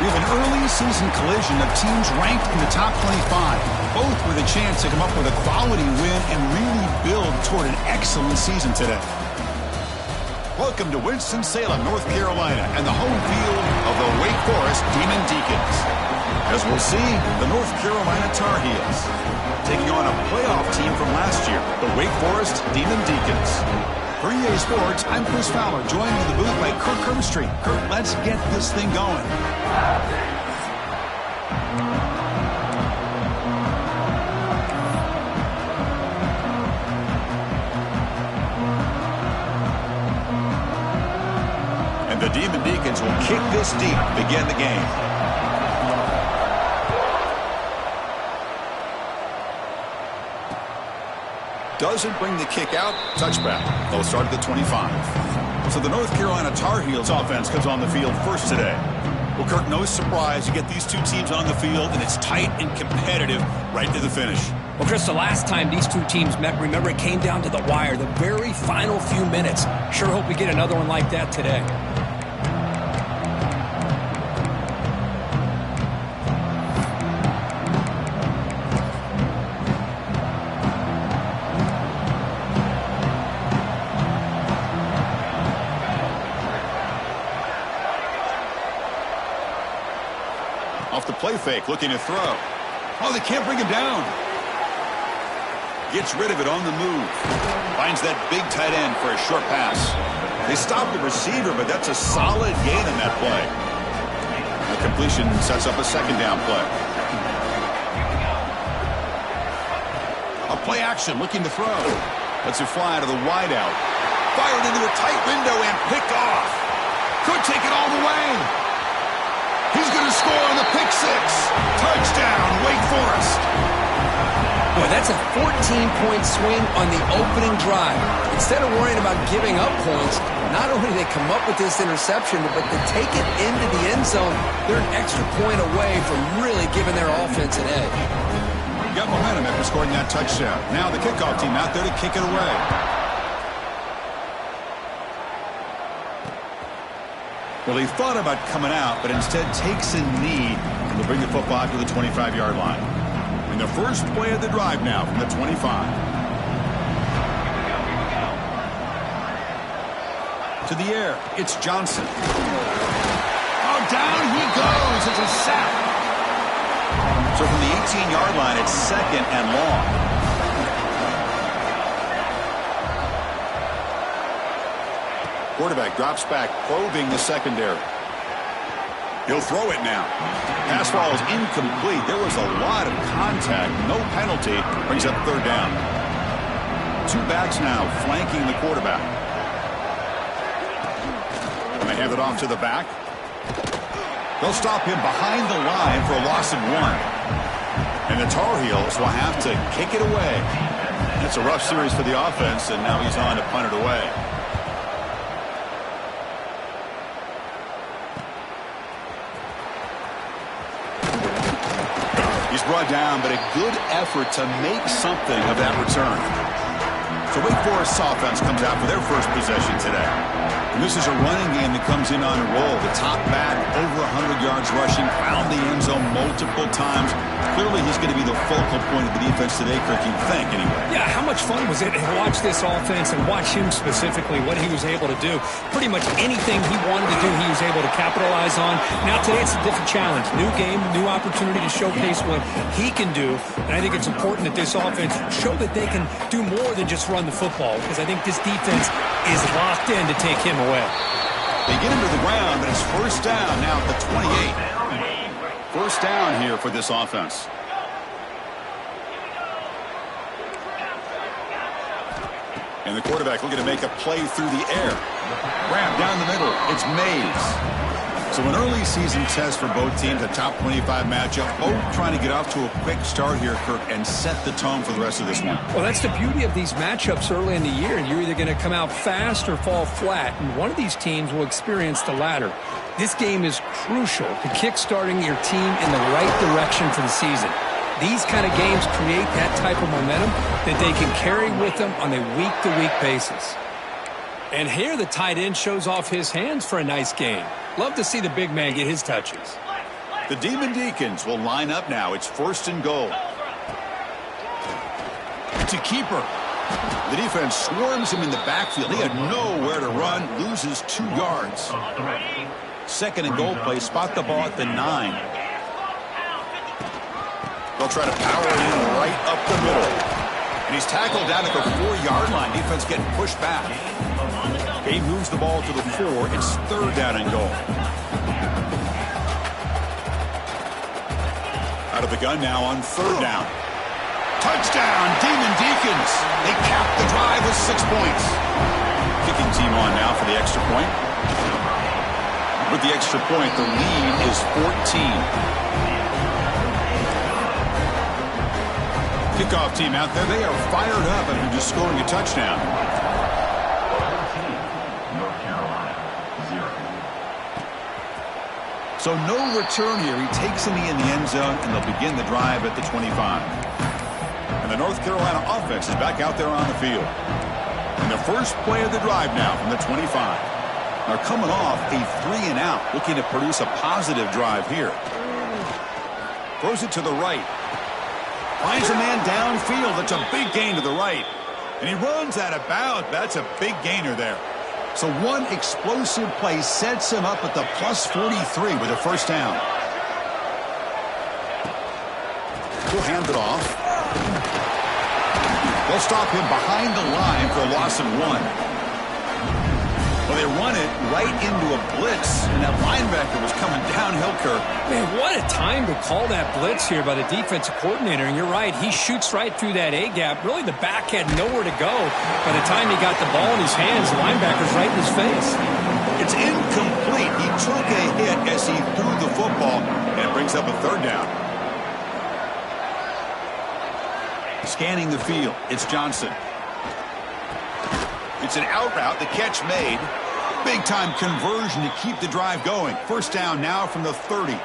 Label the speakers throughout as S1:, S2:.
S1: We have an early season collision of teams ranked in the top 25, both with a chance to come up with a quality win and really build toward an excellent season today. Welcome to Winston-Salem, North Carolina, and the home field of the Wake Forest Demon Deacons. As we'll see, the North Carolina Tar Heels taking on a playoff team from last year, the Wake Forest Demon Deacons. For EA Sports, I'm Chris Fowler, joined in the booth by Kirk Herbstreit. Kirk, let's get this thing going. And the Demon Deacons will kick this deep to begin the game. Doesn't bring the kick out. Touchback. They'll start at the 25. So the North Carolina Tar Heels offense comes on the field first today. Well, Kirk, no surprise. You get these two teams on the field, and it's tight and competitive right to the finish.
S2: Well, Chris, the last time these two teams met, remember, it came down to the wire, the very final few minutes. Sure hope we get another one like that today.
S1: Off the play fake, looking to throw. Oh, they can't bring him down. Gets rid of it on the move. Finds that big tight end for a short pass. They stopped the receiver, but that's a solid gain in that play. The completion sets up a second down play. A play action, looking to throw. Lets it fly to the wideout. Fired into a tight window and picked off. Could take it all the way. He's going to score on the pick six. Touchdown, Wake Forest.
S2: Boy, that's a 14-point swing on the opening drive. Instead of worrying about giving up points, not only do they come up with this interception, but to take it into the end zone, they're an extra point away from really giving their offense an edge.
S1: Got momentum after scoring that touchdown. Now the kickoff team out there to kick it away. Well, he thought about coming out, but instead takes a knee and will bring the football to the 25-yard line. And the first play of the drive now from the 25. To the air, it's Johnson. Oh, down he goes. It's a sack. So from the 18-yard line, it's second and long. Quarterback drops back, probing the secondary. He'll throw it now. Pass ball is incomplete. There was a lot of contact. No penalty. Brings up third down. Two backs now flanking the quarterback. And they hand it off to the back. They'll stop him behind the line for a loss of one. And the Tar Heels will have to kick it away. It's a rough series for the offense, and now he's on to punt it away. Brought down, but a good effort to make something of that return. So Wake Forest's offense comes out for their first possession today. And this is a running game that comes in on a roll. The top back, over 100 yards rushing, found the end zone multiple times. Clearly, he's going to be the focal point of the defense today, Kirk, you think, anyway.
S2: Yeah, how much fun was it to watch this offense and watch him specifically, what he was able to do. Pretty much anything he wanted to do, he was able to capitalize on. Now, today, it's a different challenge. New game, new opportunity to showcase what he can do. And I think it's important that this offense show that they can do more than just run the football, because I think this defense is locked in to take him away.
S1: They get him to the ground, but it's first down now at the 28. First down here for this offense. And the quarterback looking to make a play through the air. Grab down the middle. It's Mays. So an early season test for both teams, a top 25 matchup. Both trying to get off to a quick start here, Kirk, and set the tone for the rest of this one.
S2: Well, that's the beauty of these matchups early in the year. You're either going to come out fast or fall flat, and one of these teams will experience the latter. This game is crucial to kick-starting your team in the right direction for the season. These kind of games create that type of momentum that they can carry with them on a week-to-week basis. And here the tight end shows off his hands for a nice game. Love to see the big man get his touches.
S1: The Demon Deacons will line up now. It's 1st and goal. It's a keeper. The defense swarms him in the backfield. He had nowhere to run, loses 2 yards. 2nd and goal play, spot the ball at the 9. They'll try to power it in right up the middle. And he's tackled down at the 4-yard line. Defense getting pushed back. He moves the ball to the 4. It's 3rd down and goal. Out of the gun now on 3rd down. Touchdown, Demon Deacons. They cap the drive with 6 points. Kicking team on now for the extra point. With the extra point, the lead is 14. Kickoff team out there, they are fired up after just scoring a touchdown. So no return here. He takes in the end zone, and they'll begin the drive at the 25. And the North Carolina offense is back out there on the field. And the first play of the drive now from the 25. They're coming off a 3-and-out, looking to produce a positive drive here. Throws it to the right. Finds a man downfield. That's a big gain to the right. And he runs out of bounds. That's a big gainer there. So one explosive play sets him up at the plus 43 with a 1st down. He'll hand it off. They'll stop him behind the line for a loss of 1. Well, they run it right into a blitz, and that linebacker was coming downhill, Kirk.
S2: Man, what a time to call that blitz here by the defensive coordinator. And you're right, he shoots right through that A-gap. Really, the back had nowhere to go. By the time he got the ball in his hands, the linebacker's right in his face.
S1: It's incomplete. He took a hit as he threw the football, and it brings up a 3rd down. Scanning the field, it's Johnson. It's an out route, the catch made. Big-time conversion to keep the drive going. 1st down now from the 30.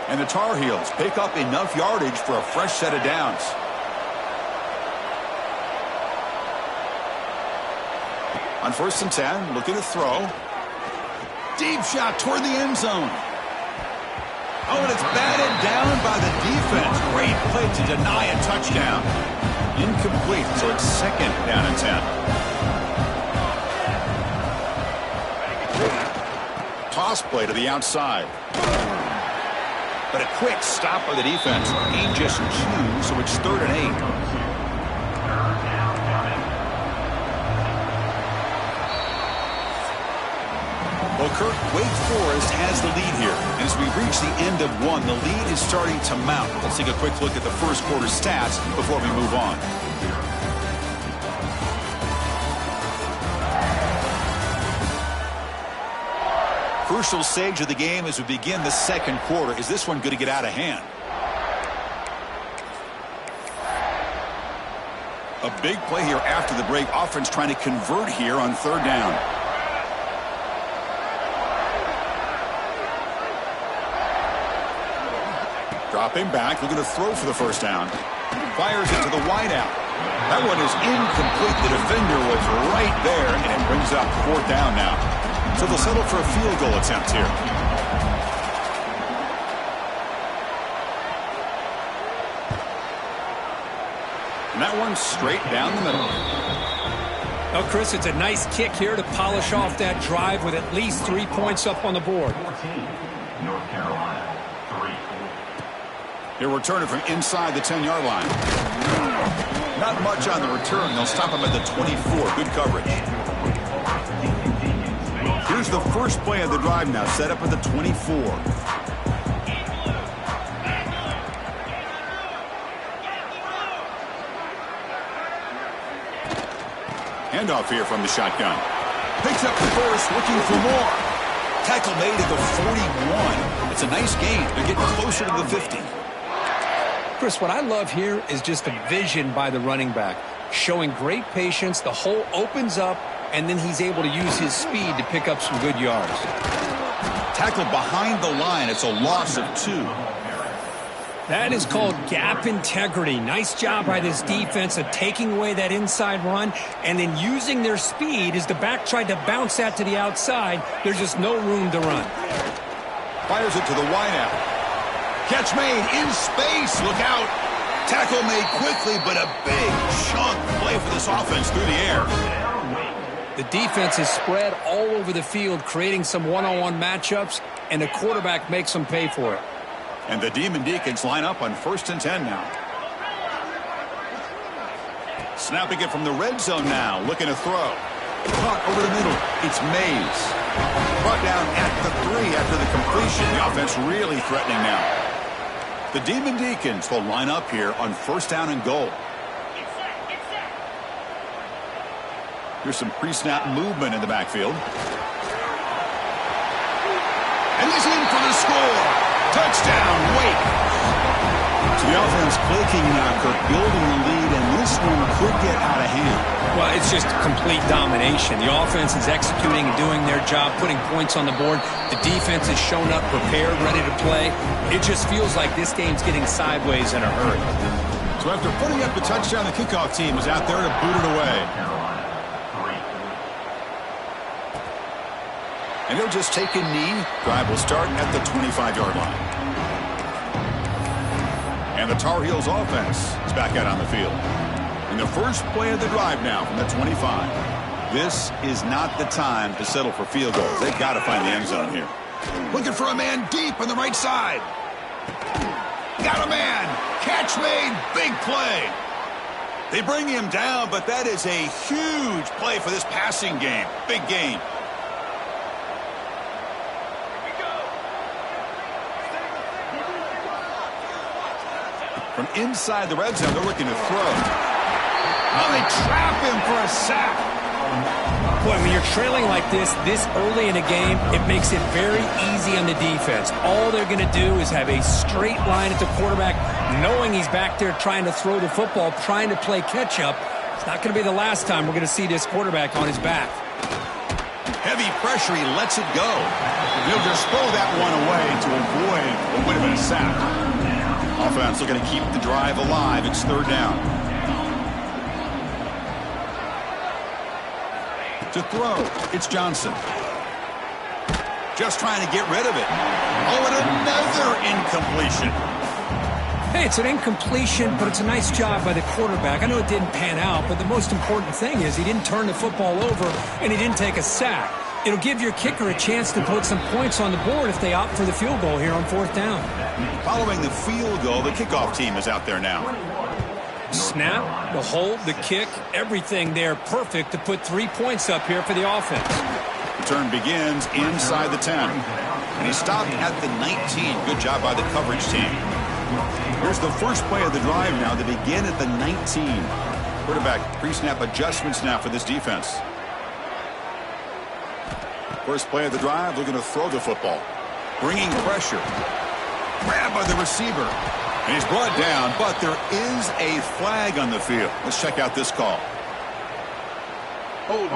S1: And the Tar Heels pick up enough yardage for a fresh set of downs. On 1st and 10, looking to throw. Deep shot toward the end zone. Oh, and it's batted down by the defense. Great play to deny a touchdown. Incomplete, so it's 2nd down and 10. Toss play to the outside. But a quick stop by the defense. He just chews, so it's 3rd and 8. Well, Kirk, Wake Forest has the lead here. And as we reach the end of 1, the lead is starting to mount. Let's take a quick look at the first quarter stats before we move on. Crucial stage of the game as we begin the 2nd quarter. Is this one going to get out of hand? A big play here after the break. Offense trying to convert here on 3rd down. Dropping back, looking to throw for the 1st down. Fires it to the wideout. That one is incomplete. The defender was right there, and it brings up 4th down now. So they'll settle for a field goal attempt here. And that one's straight down the middle.
S2: Oh, Chris, it's a nice kick here to polish off that drive with at least 3 points up on the board.
S3: 14, North Carolina, 3.
S1: They're returning from inside the 10-yard line. Not much on the return. They'll stop him at the 24. Good coverage. Here's the first play of the drive now, set up at the 24. Handoff here from the shotgun. Picks up the first, looking for more. Tackle made at the 41. It's a nice gain. They're getting closer to the 50.
S2: Chris, what I love here is just the vision by the running back. Showing great patience, the hole opens up, and then he's able to use his speed to pick up some good yards.
S1: Tackled behind the line. It's a loss of 2.
S2: That is called gap integrity. Nice job by this defense of taking away that inside run and then using their speed as the back tried to bounce that to the outside. There's just no room to run.
S1: Fires it to the wideout. Catch made in space. Look out. Tackle made quickly, but a big chunk play for this offense through the air.
S2: The defense is spread all over the field, creating some one-on-one matchups, and the quarterback makes them pay for it.
S1: And the Demon Deacons line up on 1st and 10 now. Snapping it from the red zone now, looking to throw. Caught over the middle. It's Mays. Brought down at the 3 after the completion. The offense really threatening now. The Demon Deacons will line up here on 1st down and goal. Here's some pre-snap movement in the backfield. And he's in for the score. Touchdown, Wake. So the offense clicking now, Kirk, building the lead, and this one could get out of hand.
S2: Well, it's just complete domination. The offense is executing and doing their job, putting points on the board. The defense has shown up, prepared, ready to play. It just feels like this game's getting sideways in a hurry.
S1: So after putting up the touchdown, the kickoff team is out there to boot it away. And he'll just take a knee. Drive will start at the 25-yard line. And the Tar Heels offense is back out on the field. In the first play of the drive now from the 25. This is not the time to settle for field goals. They've got to find the end zone here. Looking for a man deep on the right side. Got a man. Catch made. Big play. They bring him down, but that is a huge play for this passing game. Big gain. From inside the red zone, they're looking to throw. Oh, they trap him for a sack.
S2: Boy, when you're trailing like this early in a game, it makes it very easy on the defense. All they're going to do is have a straight line at the quarterback, knowing he's back there trying to throw the football, trying to play catch-up. It's not going to be the last time we're going to see this quarterback on his back.
S1: Heavy pressure, he lets it go. He'll just throw that one away to avoid what would have been a sack. Offense looking to keep the drive alive. It's 3rd down. To throw, it's Johnson. Just trying to get rid of it. Oh, and another incompletion.
S2: Hey, it's an incompletion, but it's a nice job by the quarterback. I know it didn't pan out, but the most important thing is he didn't turn the football over and he didn't take a sack. It'll give your kicker a chance to put some points on the board if they opt for the field goal here on 4th down.
S1: Following the field goal, the kickoff team is out there now.
S2: Snap, the hold, the kick, everything there perfect to put 3 points up here for the offense.
S1: Return begins inside the 10. And he stopped at the 19. Good job by the coverage team. Here's the first play of the drive now. They begin at the 19. Quarterback pre-snap adjustments now for this defense. First play of the drive, looking to throw the football. Bringing pressure. Grabbed by the receiver. And he's brought down, but there is a flag on the field. Let's check out this call. Hold.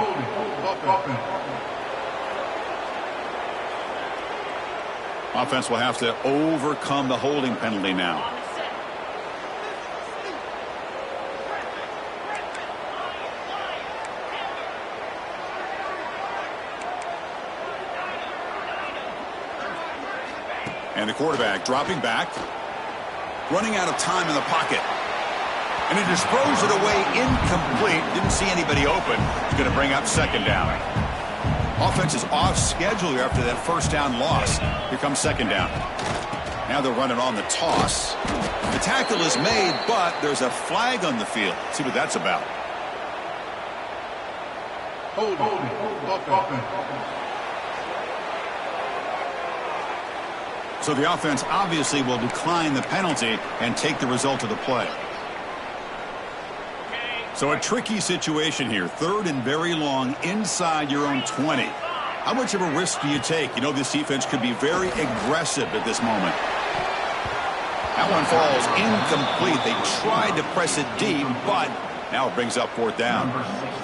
S1: Offense will have to overcome the holding penalty now. And the quarterback dropping back. Running out of time in the pocket. And he just throws it away incomplete. Didn't see anybody open. He's going to bring up 2nd down. Offense is off schedule here after that 1st down loss. Here comes 2nd down. Now they're running on the toss. The tackle is made, but there's a flag on the field. Let's see what that's about. Hold. So the offense obviously will decline the penalty and take the result of the play. So a tricky situation here. 3rd and very long inside your own 20. How much of a risk do you take? You know this defense could be very aggressive at this moment. That one falls incomplete. They tried to press it deep, but now it brings up 4th down.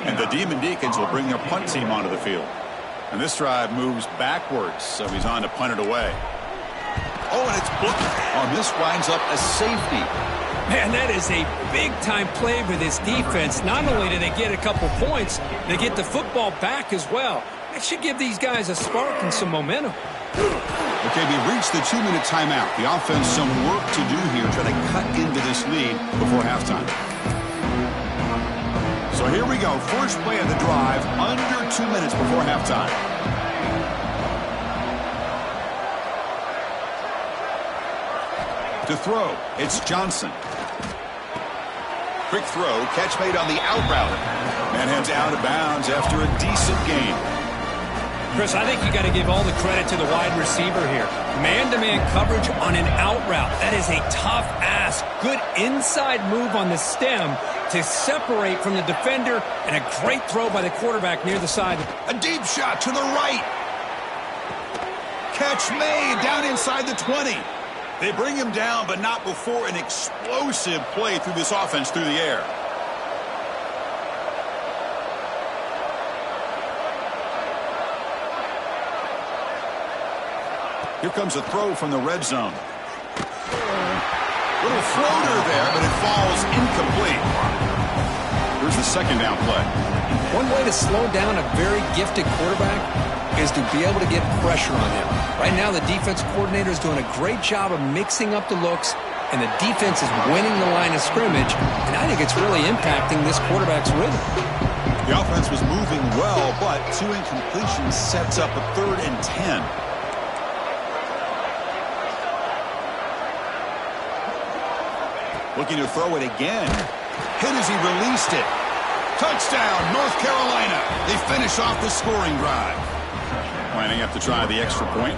S1: And the Demon Deacons will bring their punt team onto the field. And this drive moves backwards, so he's on to punt it away. Oh, and it's booked. Oh, this winds up a safety.
S2: Man, that is a big-time play for this defense. Not only do they get a couple points, they get the football back as well. That should give these guys a spark and some momentum.
S1: Okay, we reached the 2-minute timeout. The offense some work to do here, trying to cut into this lead before halftime. So here we go. First play of the drive, under 2 minutes before halftime. To throw, it's Johnson. Quick throw, catch made on the out route. And heads out of bounds after a decent gain.
S2: Chris, I think you got to give all the credit to the wide receiver here. Man-to-man coverage on an out route. That is a tough ask. Good inside move on the stem to separate from the defender, and a great throw by the quarterback near the side.
S1: A deep shot to the right. Catch made down inside the 20. They bring him down, but not before an explosive play through this offense through the air. Here comes a throw from the red zone. Little floater there, but it falls incomplete. Here's the second down play.
S2: One way to slow down a very gifted quarterback is to be able to get pressure on him. Right now, the defense coordinator is doing a great job of mixing up the looks, and the defense is winning the line of scrimmage, and I think it's really impacting this quarterback's rhythm.
S1: The offense was moving well, but 2 incompletions sets up a 3rd and 10. Looking to throw it again. Hit as he released it. Touchdown, North Carolina. They finish off the scoring drive. Lining up to try the extra point.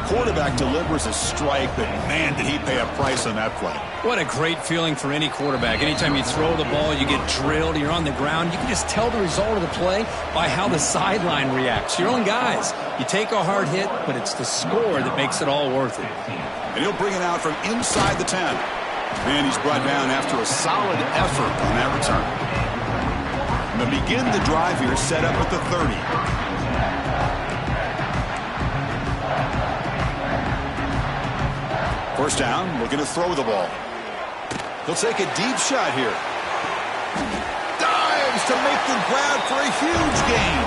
S1: Quarterback delivers a strike, but man, did he pay a price on that play.
S2: What a great feeling for any quarterback. Anytime you throw the ball, you get drilled, you're on the ground. You can just tell the result of the play by how the sideline reacts. Your own guys. You take a hard hit, but it's the score that makes it all worth it.
S1: And he'll bring it out from inside the 10. And he's brought down after a solid effort on that return. And they'll begin the drive here, set up at the 30. First down, looking to throw the ball. He'll take a deep shot here. Dives to make the grab for a huge gain.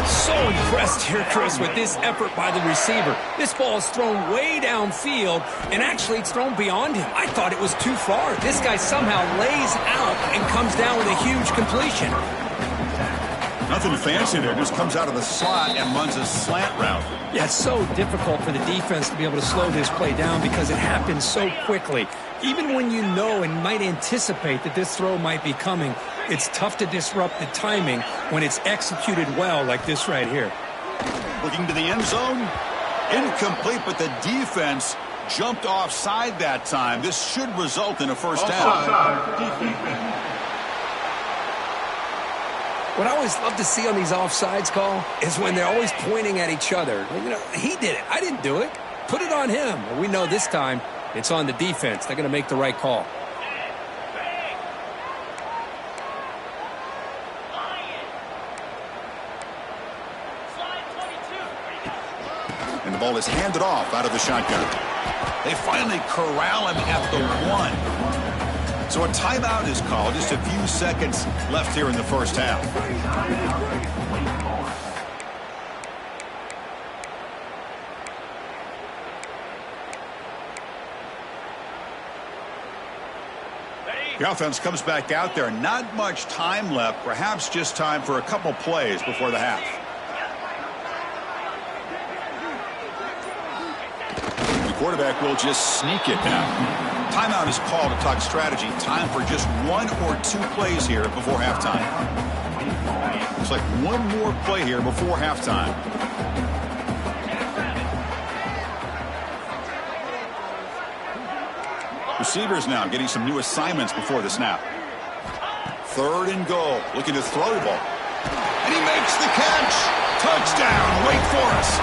S2: So impressed here, Chris, with this effort by the receiver. This ball is thrown way downfield, and actually it's thrown beyond him. I thought it was too far. This guy somehow lays out and comes down with a huge completion.
S1: Nothing fancy there. Just comes out of the slot and runs a slant route.
S2: Yeah, it's so difficult for the defense to be able to slow this play down because it happens so quickly. Even when you know and might anticipate that this throw might be coming, it's tough to disrupt the timing when it's executed well like this right here.
S1: Looking to the end zone. Incomplete, but the defense jumped offside that time. This should result in a first down.
S2: What I always love to see on these offsides call is when they're always pointing at each other. You know, he did it. I didn't do it. Put it on him. Well, we know this time it's on the defense. They're going to make the right call.
S1: And the ball is handed off out of the shotgun. They finally corral him at the 1. So a timeout is called. Just a few seconds left here in the first half. The offense comes back out there. Not much time left. Perhaps just time for a couple plays before the half. The quarterback will just sneak it now. Timeout is called to talk strategy. Time for just 1 or 2 plays here before halftime. Looks like one more play here before halftime. Receivers now getting some new assignments before the snap. 3rd and goal. Looking to throw the ball. And he makes the catch. Touchdown, Wake Forest.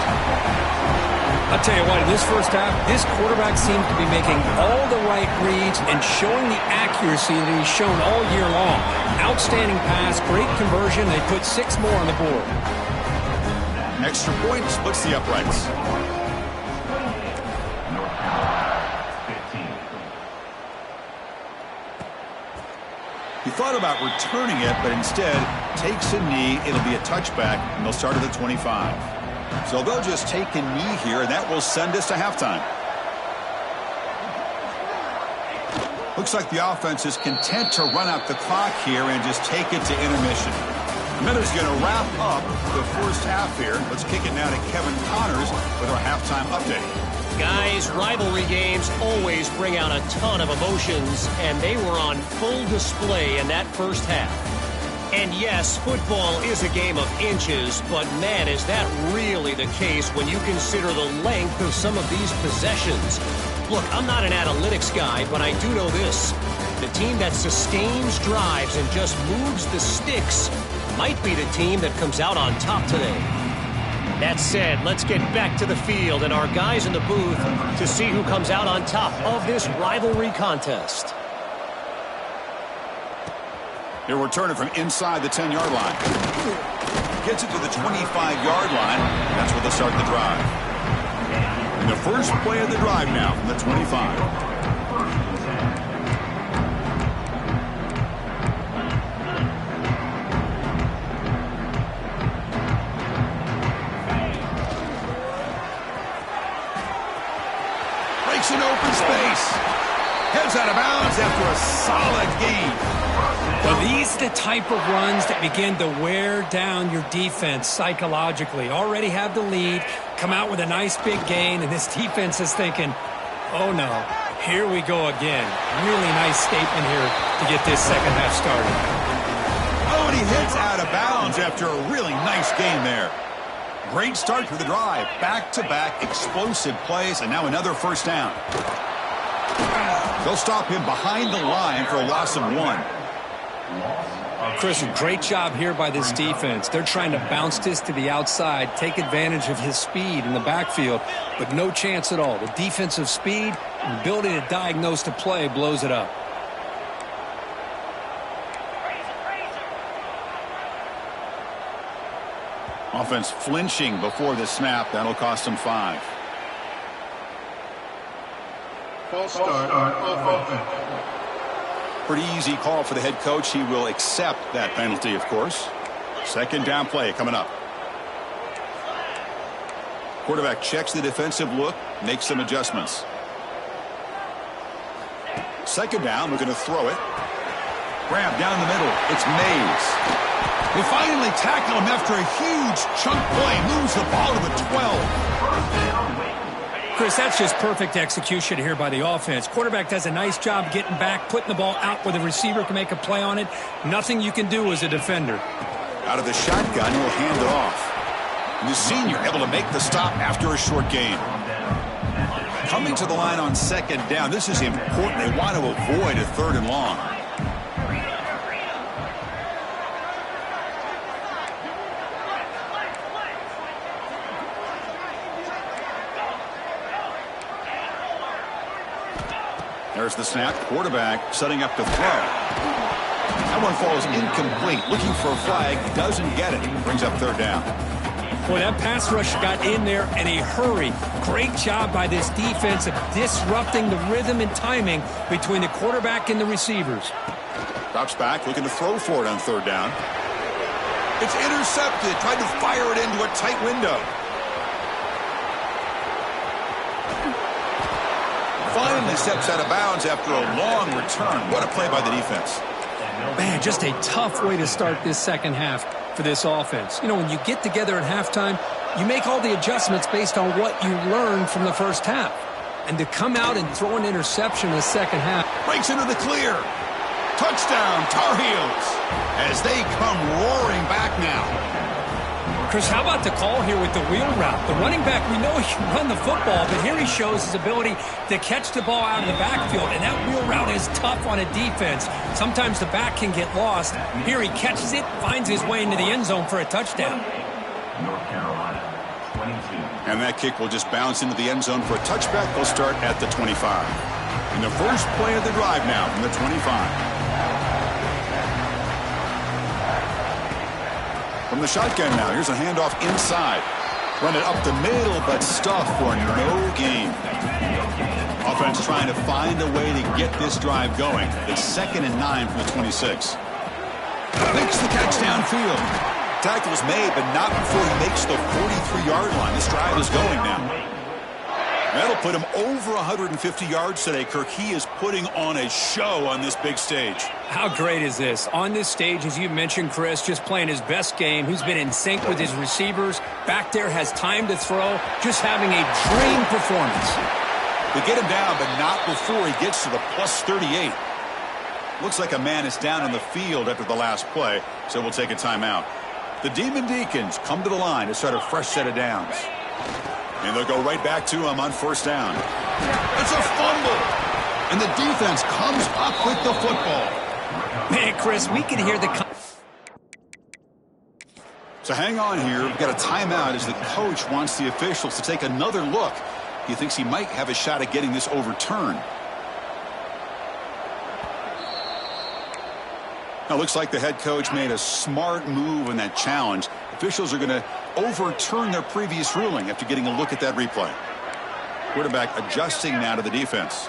S2: I'll tell you what, in this first half, this quarterback seems to be making all the right reads and showing the accuracy that he's shown all year long. Outstanding pass, great conversion. They put 6 more on the board.
S1: Extra point splits the uprights. He thought about returning it, but instead takes a knee. It'll be a touchback, and they'll start at the 25. So they'll just take a knee here, and that will send us to halftime. Looks like the offense is content to run out the clock here and just take it to intermission. Miller's going to wrap up the first half here. Let's kick it now to Kevin Connors with our halftime update.
S4: Guys, rivalry games always bring out a ton of emotions, and they were on full display in that first half. And yes, football is a game of inches, but man, is that really the case when you consider the length of some of these possessions. Look, I'm not an analytics guy, but I do know this. The team that sustains drives and just moves the sticks might be the team that comes out on top today. That said, let's get back to the field and our guys in the booth to see who comes out on top of this rivalry contest.
S1: He'll return it from inside the 10-yard line. Gets it to the 25-yard line. That's where they'll start the drive. And the first play of the drive now from the 25. In open space. Heads out of bounds after a solid gain.
S2: Well, these are the type of runs that begin to wear down your defense psychologically. Already have the lead, come out with a nice big gain, and this defense is thinking, oh no, here we go again. Really nice statement here to get this second half started.
S1: Oh, and he hits out of bounds after a really nice gain there. Great start to the drive. Back-to-back explosive plays, and now another first down. They'll stop him behind the line for a loss of 1.
S2: Chris, a great job here by this defense. They're trying to bounce this to the outside, take advantage of his speed in the backfield, but no chance at all. The defensive speed and ability to diagnose the play blows it up.
S1: Offense flinching before the snap. That'll cost them 5.
S3: False start on offense.
S1: Pretty easy call for the head coach. He will accept that penalty, of course. Second down play coming up. Quarterback checks the defensive look, makes some adjustments. Second down, we're going to throw it. Grab down the middle. It's Mays. They finally tackle him after a huge chunk play. Moves the ball to the 12.
S2: Chris, that's just perfect execution here by the offense. Quarterback does a nice job getting back, putting the ball out where the receiver can make a play on it. Nothing you can do as a defender.
S1: Out of the shotgun, he'll hand it off. And the senior able to make the stop after a short gain. Coming to the line on second down. This is important. They want to avoid a 3rd and long. There's the snap. Quarterback setting up to throw. That one falls incomplete. Looking for a flag. Doesn't get it. Brings up 3rd down.
S2: Boy, that pass rush got in there in a hurry. Great job by this defense of disrupting the rhythm and timing between the quarterback and the receivers.
S1: Drops back. Looking to throw for it on 3rd down. It's intercepted. Tried to fire it into a tight window. Finally steps out of bounds after a long return. What a play by the defense.
S2: Man, just a tough way to start this second half for this offense. You know, when you get together at halftime, you make all the adjustments based on what you learned from the first half. And to come out and throw an interception in the second half.
S1: Breaks into the clear. Touchdown, Tar Heels, as they come roaring back now.
S2: Chris, how about the call here with the wheel route? The running back, we know he can run the football, but here he shows his ability to catch the ball out of the backfield, and that wheel route is tough on a defense. Sometimes the back can get lost. Here he catches it, finds his way into the end zone for a touchdown.
S3: North Carolina, 22.
S1: And that kick will just bounce into the end zone for a touchback. They'll start at the 25. And the first play of the drive now from the 25. From the shotgun now, here's a handoff inside. Run it up the middle, but stuff for no gain. Offense trying to find a way to get this drive going. It's 2nd and 9 from the 26. Makes the catch downfield. tackle's made, but not before he makes the 43-yard line. This drive is going now. That'll put him over 150 yards today, Kirk. He is putting on a show on this big stage.
S2: How great is this? On this stage, as you mentioned, Chris, just playing his best game. He's been in sync with his receivers. Back there, has time to throw. Just having a dream performance.
S1: They get him down, but not before he gets to the plus 38. Looks like a man is down on the field after the last play, so we'll take a timeout. The Demon Deacons come to the line to start a fresh set of downs. And they'll go right back to him on first down. It's a fumble. And the defense comes up with the football.
S2: Man, Chris, we can hear the...
S1: So hang on here. We've got a timeout as the coach wants the officials to take another look. He thinks he might have a shot at getting this overturned. Now, looks like the head coach made a smart move in that challenge. Officials are going to overturn their previous ruling after getting a look at that replay. Quarterback adjusting now to the defense.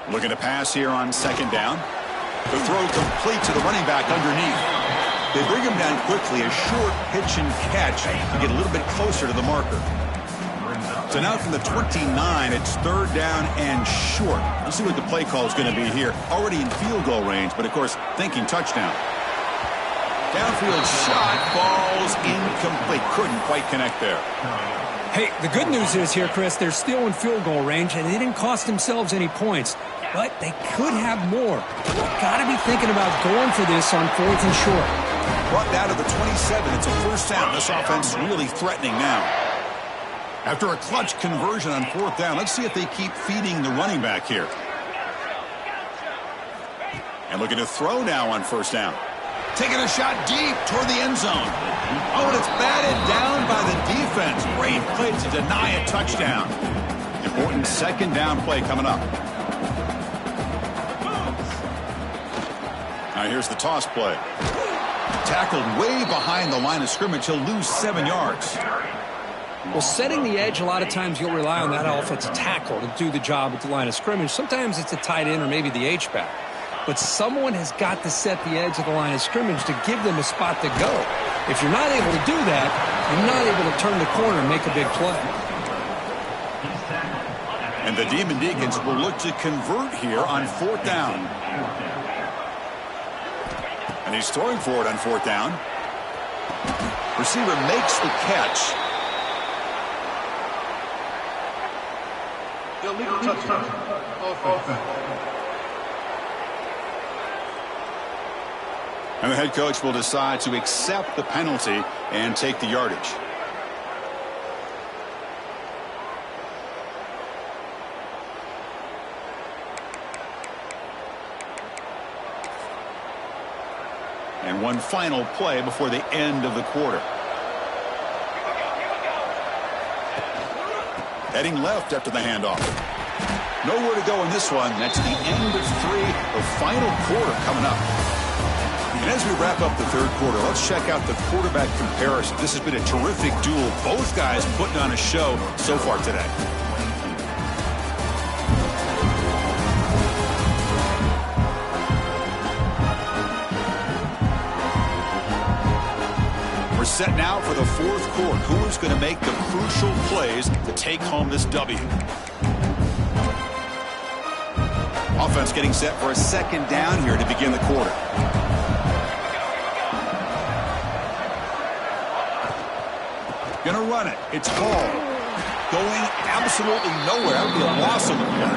S1: Looking to pass here on second down. The throw complete to the running back underneath. They bring him down quickly, a short pitch and catch to get a little bit closer to the marker. So now from the 29, it's third down and short. Let's see what the play call is going to be here. Already in field goal range, but of course thinking touchdown. Downfield shot, falls incomplete. Couldn't quite connect there.
S2: Hey, the good news is here, Chris, they're still in field goal range, and they didn't cost themselves any points. But they could have more. Got to be thinking about going for this on fourth and short.
S1: Brought down to the 27. It's a first down. This offense really threatening now. After a clutch conversion on fourth down, let's see if they keep feeding the running back here. And looking to throw now on first down. Taking a shot deep toward the end zone. Oh, and it's batted down by the defense. Great play to deny a touchdown. Important second down play coming up. Now here's the toss play. Tackled way behind the line of scrimmage. He'll lose 7 yards.
S2: Well, setting the edge, a lot of times you'll rely on that offensive tackle to do the job at the line of scrimmage. Sometimes it's a tight end or maybe the H-back. But someone has got to set the edge of the line of scrimmage to give them a spot to go. If you're not able to do that, you're not able to turn the corner and make a big play.
S1: And the Demon Deacons will look to convert here on fourth down. And he's throwing for it on fourth down. Receiver makes the catch.
S3: Illegal touchdown. Offense.
S1: And the head coach will decide to accept the penalty and take the yardage. And one final play before the end of the quarter. Heading left after the handoff. Nowhere to go in this one. That's the end of 3, the final quarter coming up. And as we wrap up the third quarter, let's check out the quarterback comparison. This has been a terrific duel. Both guys putting on a show so far today. We're set now for the fourth quarter. Who's going to make the crucial plays to take home this W? Offense getting set for a second down here to begin the quarter. Going to run it. It's called. Going absolutely nowhere. That would be a loss on the play.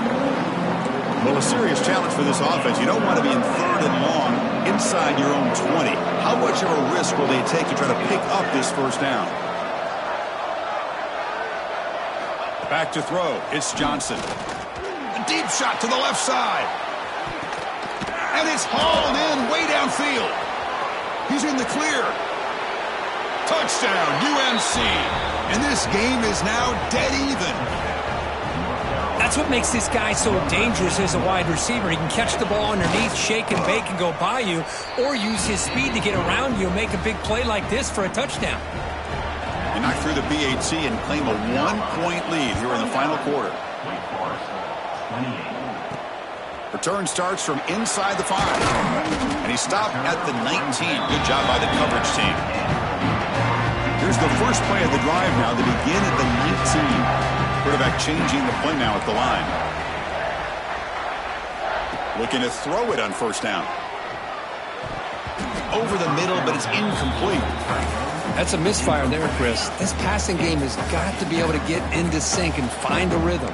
S1: Well, a serious challenge for this offense. You don't want to be in third and long inside your own 20. How much of a risk will they take to try to pick up this first down? Back to throw. It's Johnson. A deep shot to the left side. And it's hauled in way downfield. He's in the clear. Touchdown, UMC. And this game is now dead even.
S2: That's what makes this guy so dangerous as a wide receiver. He can catch the ball underneath, shake and bake and go by you, or use his speed to get around you and make a big play like this for a touchdown.
S1: And knock through the BAT and claim a 1-point lead here in the final quarter. Return starts from inside the 5. And he stopped at the 19. Good job by the coverage team. Here's the first play of the drive now. They begin at the 19. Quarterback changing the play now at the line. Looking to throw it on first down. Over the middle, but it's incomplete.
S2: That's a misfire there, Chris. This passing game has got to be able to get into sync and find a rhythm.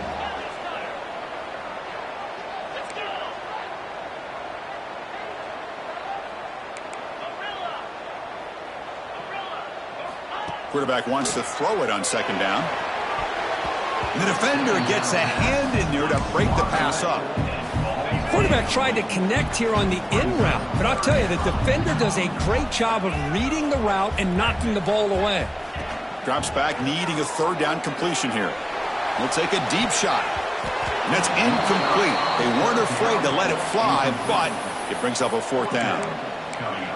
S1: Quarterback wants to throw it on second down. The defender gets a hand in there to break the pass up.
S2: Quarterback tried to connect here on the in route, but I'll tell you, the defender does a great job of reading the route and knocking the ball away.
S1: Drops back, needing a third down completion here. We'll take a deep shot. And that's incomplete. They weren't afraid to let it fly, but it brings up a fourth down.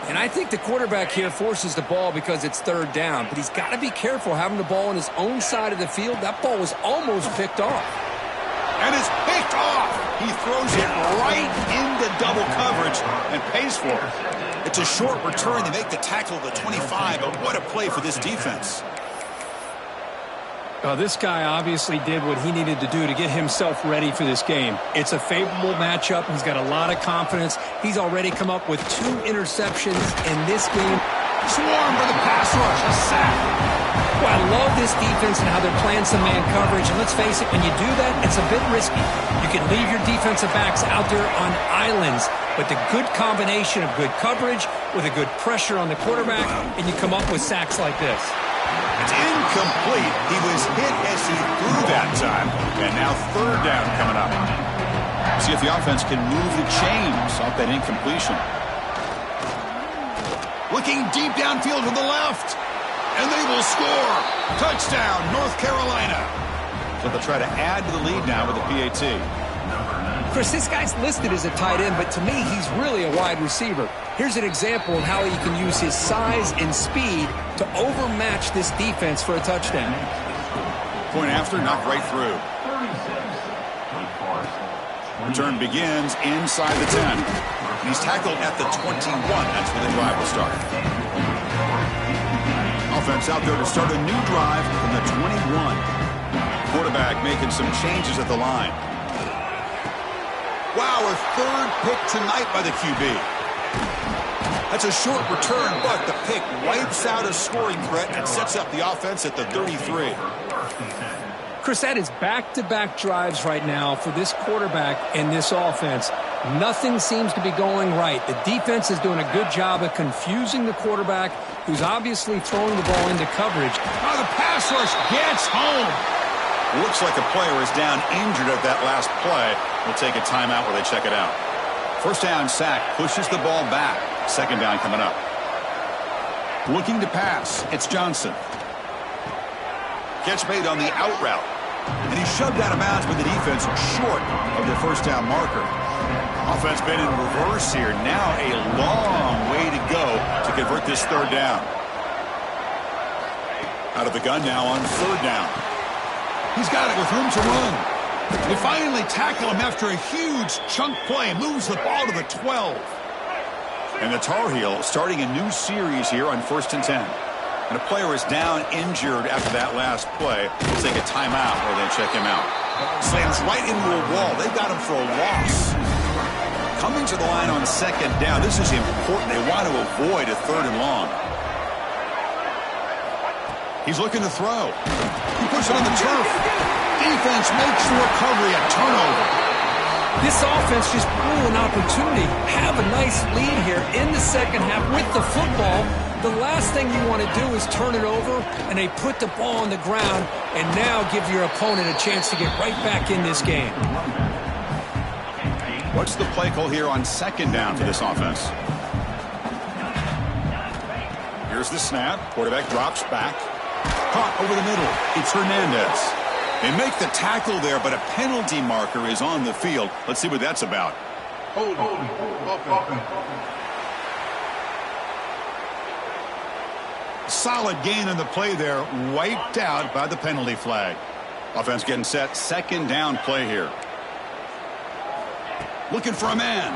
S2: And I think the quarterback here forces the ball because it's third down, but he's got to be careful having the ball on his own side of the field. That ball was almost picked off.
S1: And it's picked off. He throws it right into double coverage and pays for it. It's a short return. They make the tackle at the 25, but what a play for this defense.
S2: This guy obviously did what he needed to do to get himself ready for this game. It's a favorable matchup. He's got a lot of confidence. He's already come up with 2 interceptions in this game.
S1: Swarm for the pass rush, a sack.
S2: Well, I love this defense and how they're playing some man coverage. And let's face it, when you do that, it's a bit risky. You can leave your defensive backs out there on islands, but the good combination of good coverage with a good pressure on the quarterback, and you come up with sacks like this.
S1: It's incomplete. He was hit as he threw that time. And now third down coming up. See if the offense can move the chains off that incompletion. Looking deep downfield to the left. And they will score. Touchdown, North Carolina. So they'll try to add to the lead now with the PAT.
S2: Chris, this guy's listed as a tight end, but to me, he's really a wide receiver. Here's an example of how he can use his size and speed to overmatch this defense for a touchdown.
S1: Point after, knocked right through. Return begins inside the 10. And he's tackled at the 21. That's where the drive will start. Offense out there to start a new drive from the 21. Quarterback making some changes at the line. Wow, a third pick tonight by the QB. That's a short return, but the pick wipes out a scoring threat and sets up the offense at the 33.
S2: Chris, that is back-to-back drives right now for this quarterback and this offense. Nothing seems to be going right. The defense is doing a good job of confusing the quarterback, who's obviously throwing the ball into coverage.
S1: Oh, the pass rush gets home. Looks like a player is down injured at that last play. We'll take a timeout while they check it out. First down sack pushes the ball back. Second down coming up. Looking to pass. It's Johnson. Catch made on the out route. And he's shoved out of bounds with the defense short of the first down marker. Offense been in reverse here. Now a long way to go to convert this third down. Out of the gun now on third down. He's got it with room to run. They finally tackle him after a huge chunk play. Moves the ball to the 12. And the Tar Heel starting a new series here on 1st and 10. And a player is down injured after that last play. We'll take a timeout or they check him out. Slams right into a wall. They got him for a loss. Coming to the line on second down. This is important. They want to avoid a third and long. He's looking to throw. He puts it on the turf. Defense makes the recovery, a turnover.
S2: This offense just blew an opportunity. Have a nice lead here in the second half with the football. The last thing you want to do is turn it over, and they put the ball on the ground and now give your opponent a chance to get right back in this game.
S1: What's the play call here on second down for this offense? Here's the snap. Quarterback drops back. Caught over the middle. It's Hernandez. They make the tackle there, but a penalty marker is on the field. Let's see what that's about. Solid gain in the play there, wiped out by the penalty flag. Offense getting set, second down play here. Looking for a man.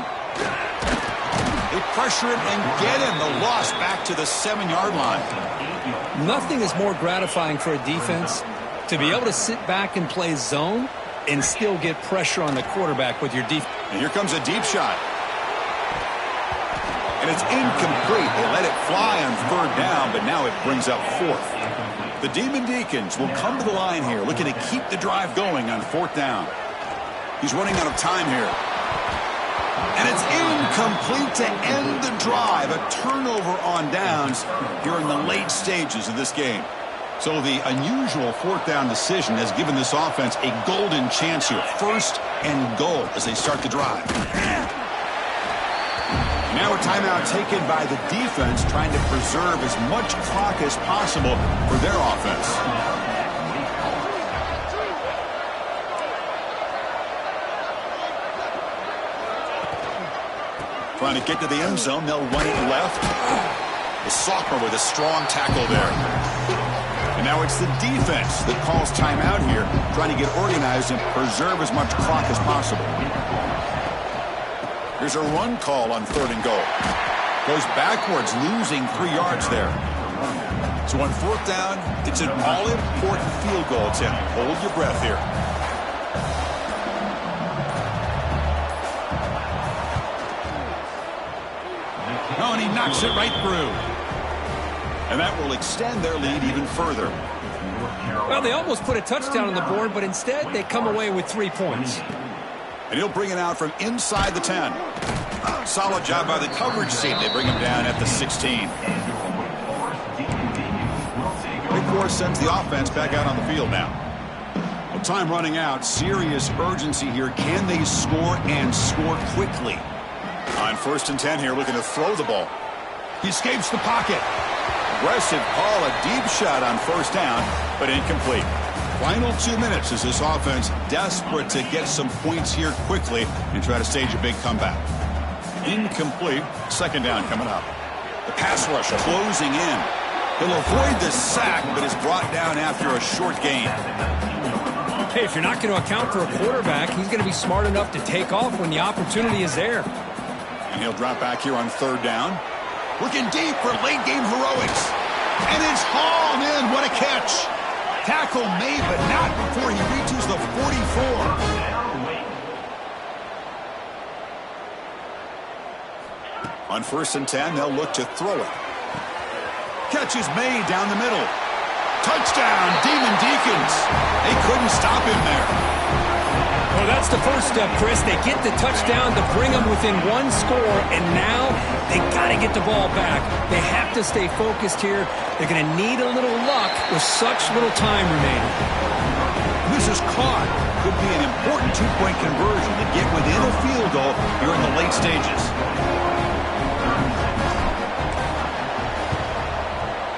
S1: They pressure him and get him. The loss back to the 7-yard line.
S2: Nothing is more gratifying for a defense to be able to sit back and play zone and still get pressure on the quarterback with your defense.
S1: And here comes a deep shot. And it's incomplete. They let it fly on third down, but now it brings up fourth. The Demon Deacons will come to the line here, looking to keep the drive going on fourth down. He's running out of time here. And it's incomplete to end the drive. A turnover on downs here in the late stages of this game. So the unusual fourth down decision has given this offense a golden chance here. First and goal as they start the drive. Now a timeout taken by the defense, trying to preserve as much clock as possible for their offense. Trying to get to the end zone. They'll run it left. The sophomore with a strong tackle there. And now it's the defense that calls timeout here, trying to get organized and preserve as much clock as possible. Here's a run call on third and goal. Goes backwards, losing 3 yards there. So on fourth down, it's an all-important field goal attempt. Hold your breath here. Oh, and he knocks it right through. And that will extend their lead even further.
S2: Well, they almost put a touchdown on the board, but instead they come away with 3 points.
S1: And he'll bring it out from inside the 10. Solid job by the coverage team. They bring him down at the 16. Big Force sends the offense back out on the field now. Well, time running out. Serious urgency here. Can they score and score quickly? On first and 10 here, looking to throw the ball. He escapes the pocket. Aggressive call, a deep shot on first down, but incomplete. Final 2 minutes as this offense desperate to get some points here quickly and try to stage a big comeback. Incomplete. Second down coming up. The pass rush closing in. He'll avoid the sack, but is brought down after a short gain.
S2: Hey, if you're not going to account for a quarterback, he's going to be smart enough to take off when the opportunity is there.
S1: And he'll drop back here on third down. Looking deep for late game heroics. And it's hauled in. What a catch. Tackle made, but not before he reaches the 44. On first and 10, they'll look to throw it. Catch is made down the middle. Touchdown, Demon Deacons. They couldn't stop him there.
S2: Well, that's the first step, Chris. They get the touchdown to bring them within 1 score, and now they got to get the ball back. They have to stay focused here. They're going to need a little luck with such little time remaining.
S1: This is caught. Could be an important 2-point conversion to get within a field goal here in the late stages.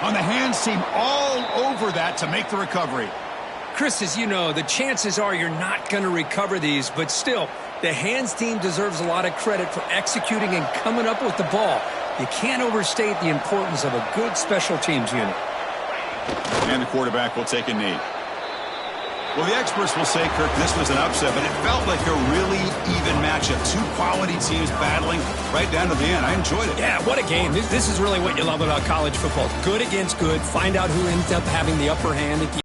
S1: On the hands team all over that to make the recovery.
S2: Chris, as you know, the chances are you're not going to recover these, but still, the hands team deserves a lot of credit for executing and coming up with the ball. You can't overstate the importance of a good special teams unit.
S1: And the quarterback will take a knee. Well, the experts will say, Kirk, this was an upset, but it felt like a really even matchup. 2 quality teams battling right down to the end. I enjoyed it.
S2: Yeah, what a game. This is really what you love about college football. Good against good. Find out who ends up having the upper hand at the